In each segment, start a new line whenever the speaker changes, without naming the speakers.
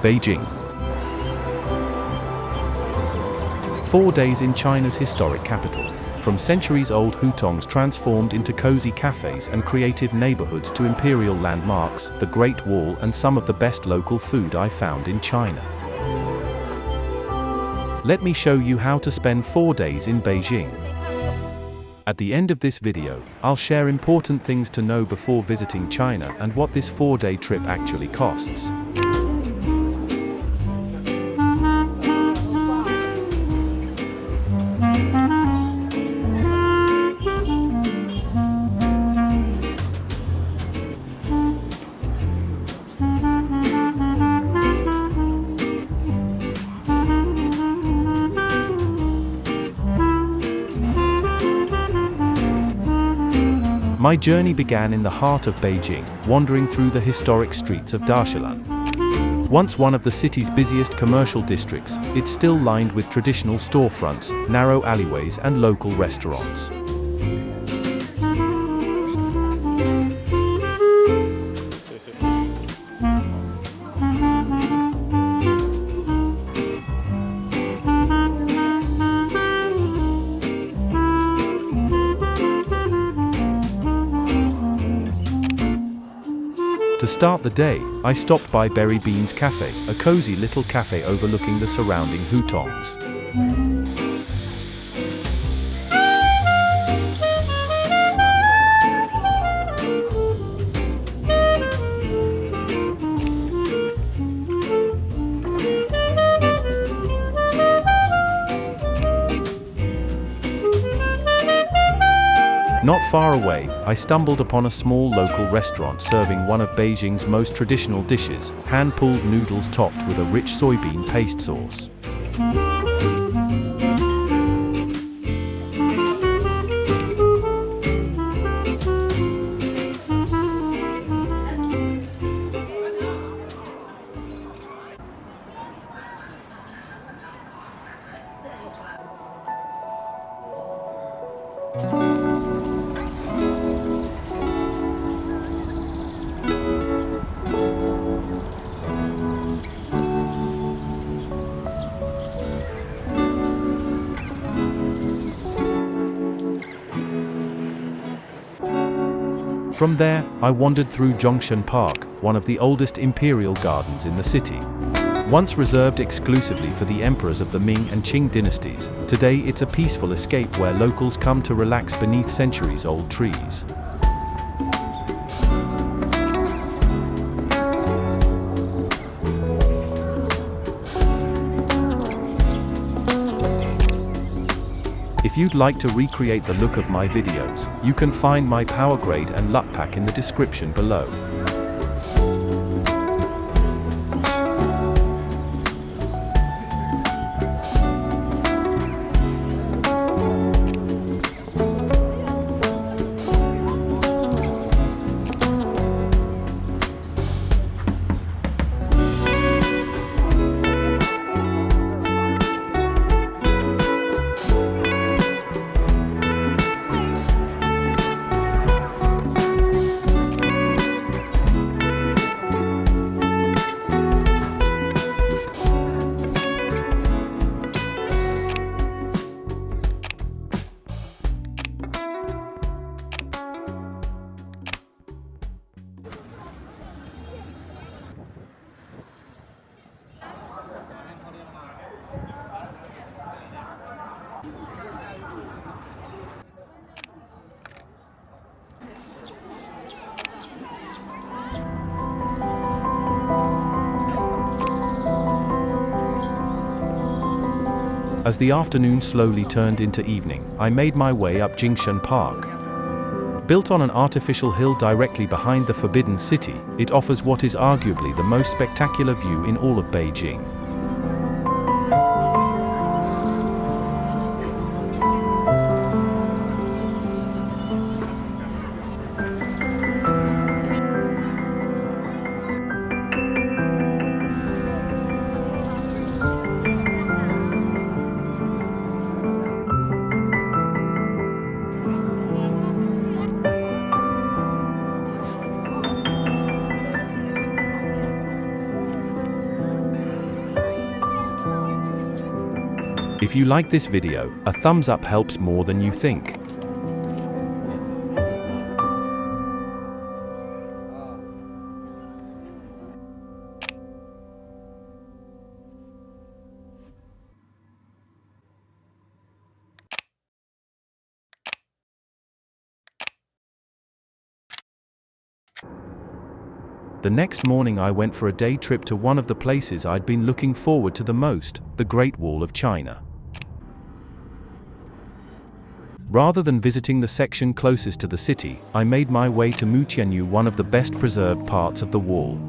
Beijing. 4 days in China's historic capital. From centuries-old Hutongs transformed into cozy cafes and creative neighborhoods to imperial landmarks, the Great Wall, and some of the best local food I found in China. Let me show you how to spend 4 days in Beijing. At the end of this video, I'll share important things to know before visiting China and what this 4-day trip actually costs. My journey began in the heart of Beijing, wandering through the historic streets of Dashilan. Once one of the city's busiest commercial districts, it's still lined with traditional storefronts, narrow alleyways, and local restaurants. To start the day, I stopped by Berry Beans Cafe, a cozy little cafe overlooking the surrounding Hutongs. Not far away, I stumbled upon a small local restaurant serving one of Beijing's most traditional dishes, hand-pulled noodles topped with a rich soybean paste sauce. From there, I wandered through Zhongshan Park, one of the oldest imperial gardens in the city. Once reserved exclusively for the emperors of the Ming and Qing dynasties, today it's a peaceful escape where locals come to relax beneath centuries-old trees. If you'd like to recreate the look of my videos, you can find my power grade and LUT pack in the description below. As the afternoon slowly turned into evening, I made my way up Jingshan Park. Built on an artificial hill directly behind the Forbidden City, it offers what is arguably the most spectacular view in all of Beijing. If you like this video, a thumbs up helps more than you think. The next morning I went for a day trip to one of the places I'd been looking forward to the most, the Great Wall of China. Rather than visiting the section closest to the city, I made my way to Mutianyu, one of the best preserved parts of the wall.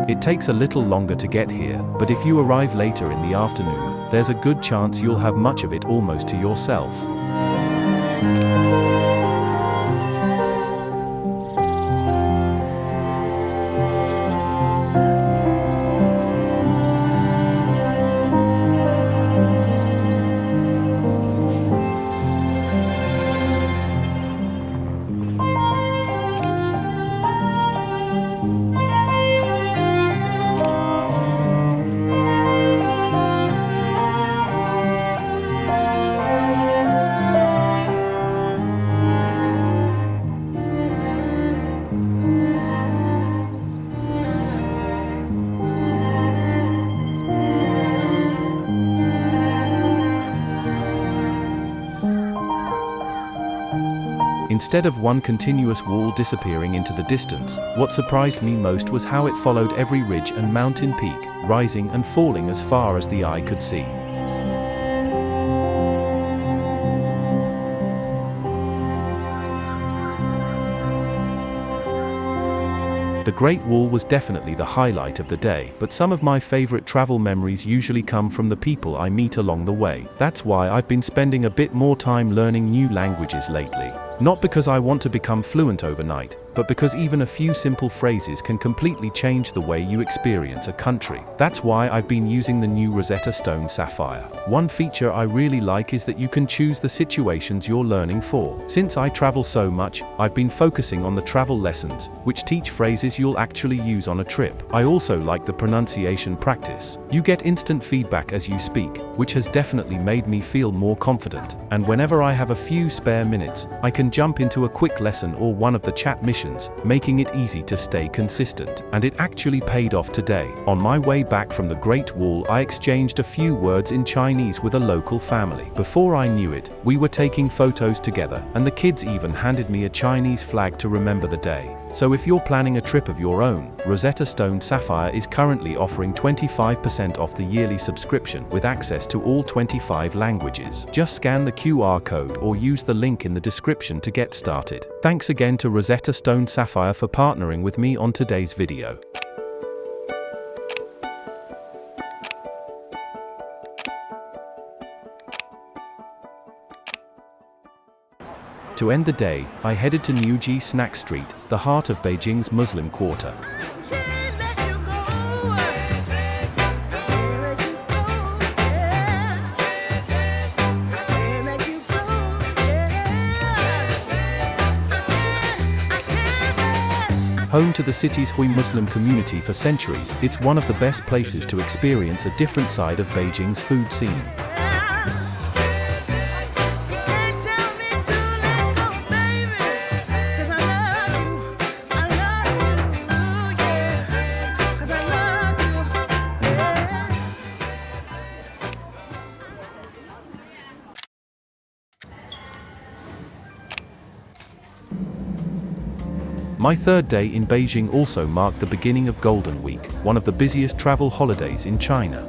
It takes a little longer to get here, but if you arrive later in the afternoon, there's a good chance you'll have much of it almost to yourself. Instead of one continuous wall disappearing into the distance, what surprised me most was how it followed every ridge and mountain peak, rising and falling as far as the eye could see. The Great Wall was definitely the highlight of the day, but some of my favorite travel memories usually come from the people I meet along the way. That's why I've been spending a bit more time learning new languages lately. Not because I want to become fluent overnight, but because even a few simple phrases can completely change the way you experience a country. That's why I've been using the new Rosetta Stone Sapphire. One feature I really like is that you can choose the situations you're learning for. Since I travel so much, I've been focusing on the travel lessons, which teach phrases you'll actually use on a trip. I also like the pronunciation practice. You get instant feedback as you speak, which has definitely made me feel more confident. And whenever I have a few spare minutes, I can jump into a quick lesson or one of the chat missions, making it easy to stay consistent. And it actually paid off today. On my way back from the Great Wall, I exchanged a few words in Chinese with a local family. Before I knew it, we were taking photos together, and the kids even handed me a Chinese flag to remember the day. So if you're planning a trip of your own, Rosetta Stone Sapphire is currently offering 25% off the yearly subscription with access to all 25 languages. Just scan the QR code or use the link in the description to get started. Thanks again to Rosetta Stone Sapphire for partnering with me on today's video. To end the day, I headed to Niujie Snack Street, the heart of Beijing's Muslim quarter. Home to the city's Hui Muslim community for centuries, it's one of the best places to experience a different side of Beijing's food scene. My third day in Beijing also marked the beginning of Golden Week, one of the busiest travel holidays in China.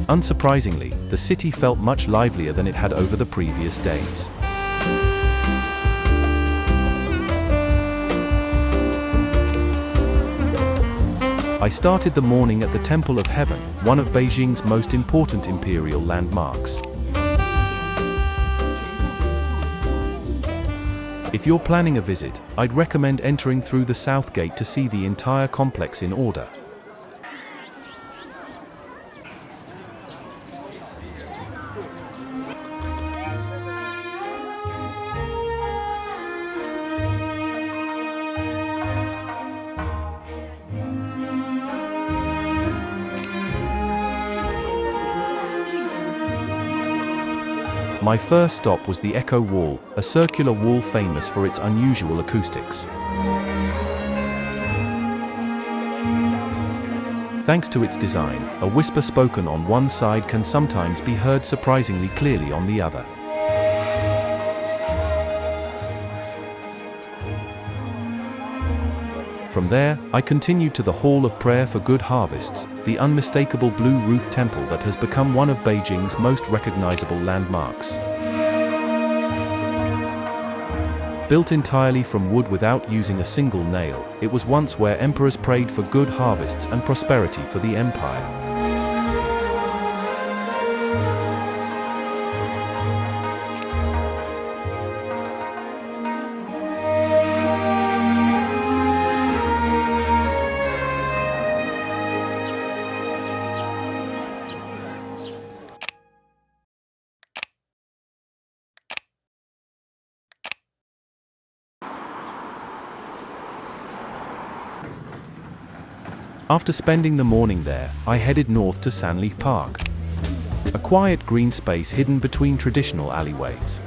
Unsurprisingly, the city felt much livelier than it had over the previous days. I started the morning at the Temple of Heaven, one of Beijing's most important imperial landmarks. If you're planning a visit, I'd recommend entering through the south gate to see the entire complex in order. My first stop was the Echo Wall, a circular wall famous for its unusual acoustics. Thanks to its design, a whisper spoken on one side can sometimes be heard surprisingly clearly on the other. From there, I continued to the Hall of Prayer for Good Harvests, the unmistakable blue-roofed temple that has become one of Beijing's most recognizable landmarks. Built entirely from wood without using a single nail, it was once where emperors prayed for good harvests and prosperity for the empire. After spending the morning there, I headed north to Sanli Park, a quiet green space hidden between traditional alleyways.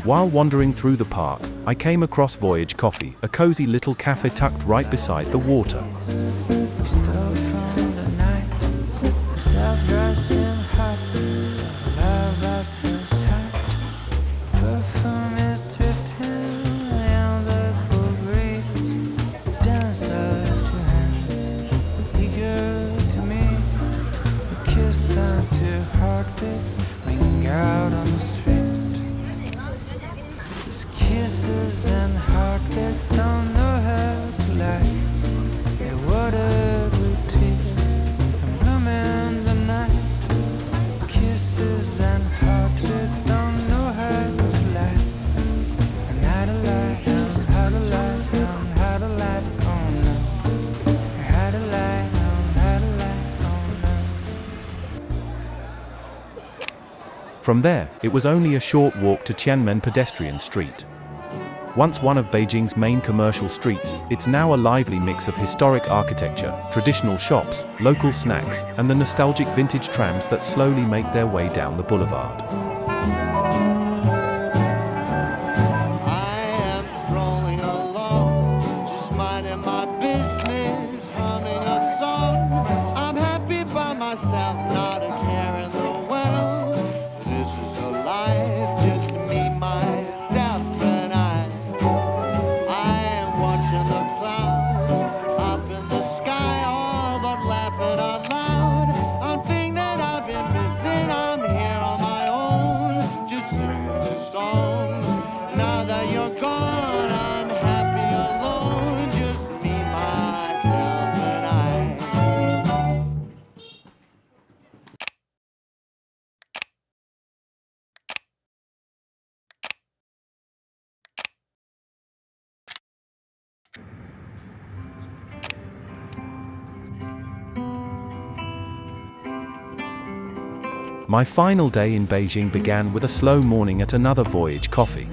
While wandering through the park, I came across Voyage Coffee, a cozy little cafe tucked right beside the water. From there, it was only a short walk to Tianmen Pedestrian Street. Once one of Beijing's main commercial streets, it's now a lively mix of historic architecture, traditional shops, local snacks, and the nostalgic vintage trams that slowly make their way down the boulevard. My final day in Beijing began with a slow morning at another Voyage Coffee.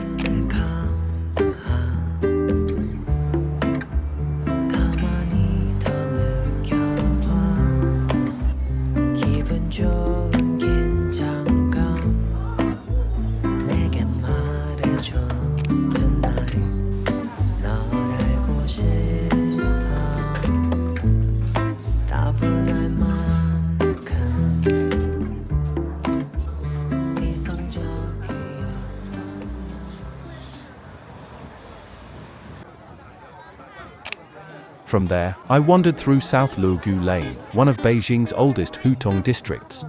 From there, I wandered through South Luogu Lane, one of Beijing's oldest Hutong districts.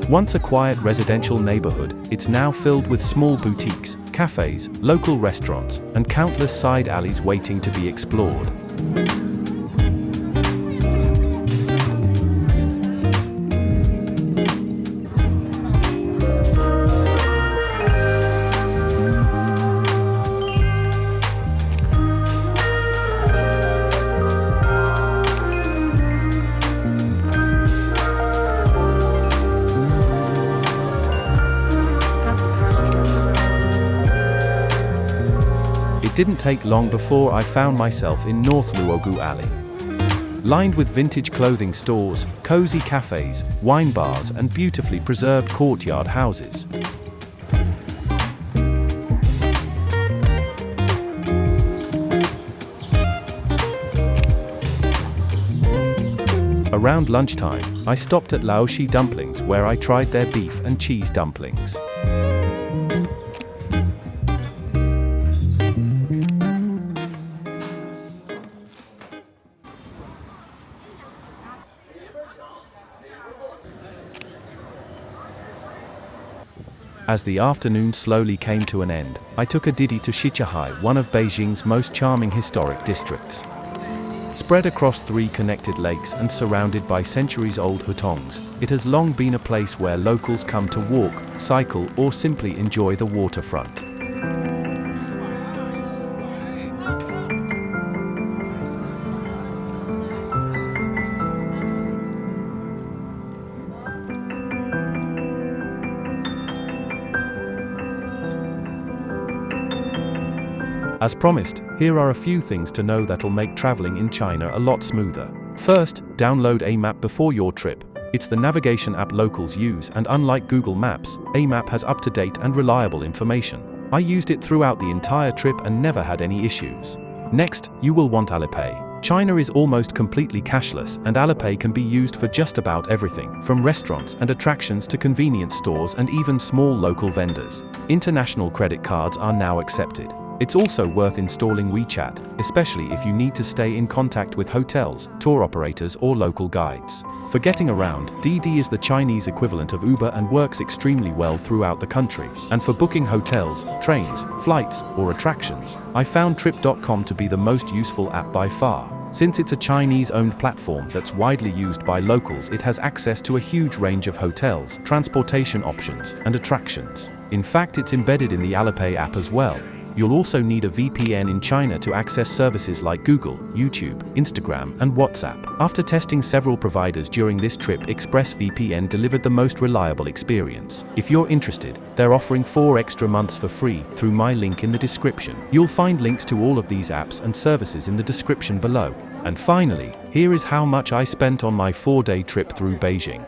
Once a quiet residential neighborhood, it's now filled with small boutiques, cafes, local restaurants, and countless side alleys waiting to be explored. didn't take long before I found myself in North Luogu Alley. Lined with vintage clothing stores, cozy cafes, wine bars, and beautifully preserved courtyard houses. Around lunchtime, I stopped at Laoshi Dumplings where I tried their beef and cheese dumplings. As the afternoon slowly came to an end, I took a ditty to Shichahai, one of Beijing's most charming historic districts. Spread across 3 connected lakes and surrounded by centuries-old Hutongs, it has long been a place where locals come to walk, cycle, or simply enjoy the waterfront. As promised, here are a few things to know that'll make traveling in China a lot smoother. First, download a map before your trip. It's the navigation app locals use, and unlike Google Maps, a map has up-to-date and reliable information. I used it throughout the entire trip and never had any issues. Next, you will want Alipay. China is almost completely cashless, and Alipay can be used for just about everything, from restaurants and attractions to convenience stores and even small local vendors. International credit cards are now accepted. It's also worth installing WeChat, especially if you need to stay in contact with hotels, tour operators, or local guides. For getting around, Didi is the Chinese equivalent of Uber and works extremely well throughout the country. And for booking hotels, trains, flights, or attractions, I found Trip.com to be the most useful app by far. Since it's a Chinese-owned platform that's widely used by locals, it has access to a huge range of hotels, transportation options, and attractions. In fact, it's embedded in the Alipay app as well. You'll also need a VPN in China to access services like Google, YouTube, Instagram, and WhatsApp. After testing several providers during this trip, ExpressVPN delivered the most reliable experience. If you're interested, they're offering 4 extra months for free through my link in the description. You'll find links to all of these apps and services in the description below. And finally, here is how much I spent on my 4-day trip through Beijing.